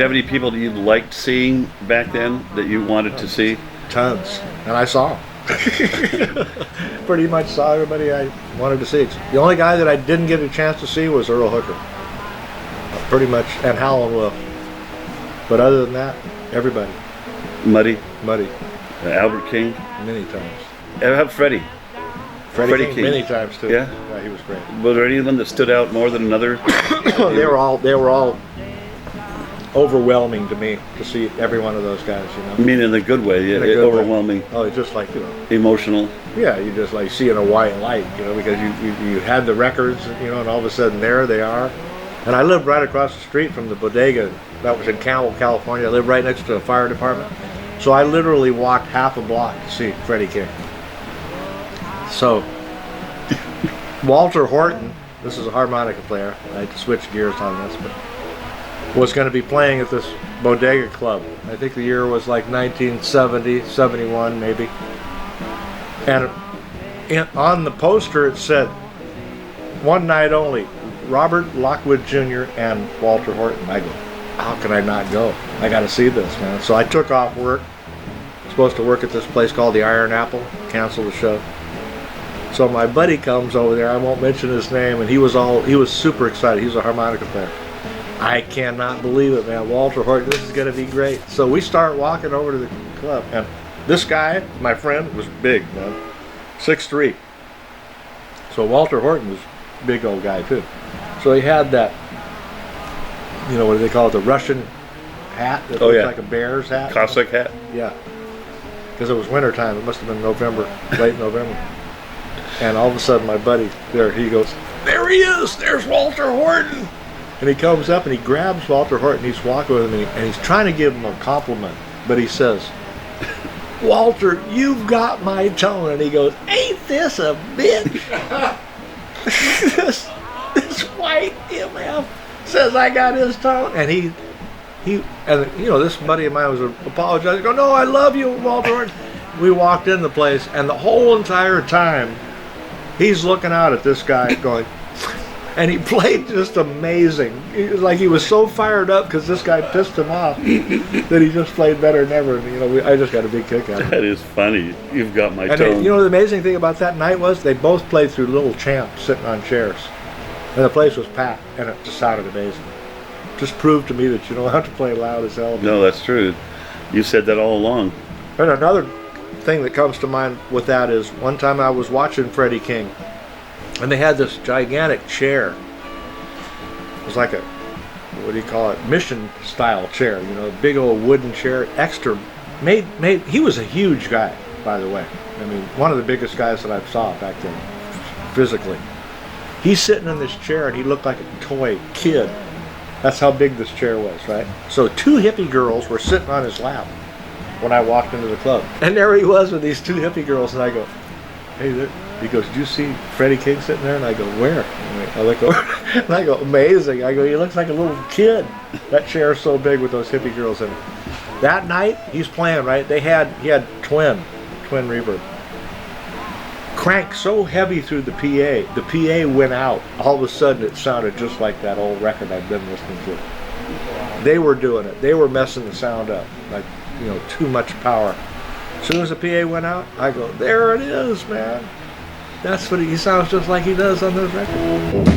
have any people that you liked seeing back then that you wanted to see? Tons, and I saw them. Pretty much saw everybody I wanted to see. The only guy that I didn't get a chance to see was Earl Hooker. Pretty much, and Howlin' Wolf. But other than that, everybody. Muddy, Albert King, many times. How about Freddie? Freddie King many times too. Yeah, he was great. Was there any of them that stood out more than another? They were all overwhelming to me to see every one of those guys. You know, I mean, in a good way, yeah, overwhelming. Way. Oh, it's just like, you know, emotional. Yeah, you just like seeing a white light, you know, because you had the records, you know, and all of a sudden there they are. And I lived right across the street from the bodega that was in Campbell, California. I lived right next to the fire department. So I literally walked half a block to see Freddie King. So Walter Horton, this is a harmonica player, I had to switch gears on this, but was going to be playing at this bodega club. I think the year was like 1970, 71 maybe. And on the poster it said, one night only, Robert Lockwood Jr. and Walter Horton. I go, how can I not go? I got to see this, man. So I took off work. I was supposed to work at this place called the Iron Apple. Canceled the show. So my buddy comes over there. I won't mention his name, and he was super excited. He was a harmonica player. I cannot believe it, man. Walter Horton, this is going to be great. So we start walking over to the club, and this guy, my friend, was big, man, 6'3". So Walter Horton was a big old guy too. So he had that, you know, what do they call it, the Russian hat that looks like a bear's hat? Cossack hat? Yeah. Because it was winter time. It must have been November, late November. And all of a sudden my buddy there, he goes, there he is, there's Walter Horton. And he comes up and he grabs Walter Horton, he's walking with him, and he's trying to give him a compliment. But he says, Walter, you've got my tone. And he goes, ain't this a bitch? This white MF says I got his tone. And he and you know, this buddy of mine was apologizing, go, no, I love you, Walter Horton. We walked in the place, and the whole entire time he's looking out at this guy going, and he played just amazing. He was like, he was so fired up because this guy pissed him off that he just played better than ever. And, you know, I just got a big kick out of it. That is funny. You've got my tone. And you know, the amazing thing about that night was they both played through little champs sitting on chairs. And the place was packed, and it just sounded amazing. Just proved to me that you don't have to play loud as hell. No, that's true. You said that all along. And another thing that comes to mind with that is one time I was watching Freddie King, and they had this gigantic chair. It was like a, what do you call it, mission style chair, you know, big old wooden chair, extra made. He was a huge guy, by the way. I mean, one of the biggest guys that I saw back then, physically. He's sitting in this chair and he looked like a toy kid. That's how big this chair was, right? So two hippie girls were sitting on his lap when I walked into the club. And there he was with these two hippie girls, and I go, hey, there. He goes, did you see Freddie King sitting there? And I go, where? And I look over, and I go, amazing. I go, he looks like a little kid. That chair is so big with those hippie girls in it. That night, he's playing, right? He had twin reverb. Cranked so heavy through the PA went out. All of a sudden, it sounded just like that old record I'd been listening to. They were doing it. They were messing the sound up. Like, you know, too much power. As soon as the PA went out, I go, there it is, man. That's what he sounds just like he does on those records.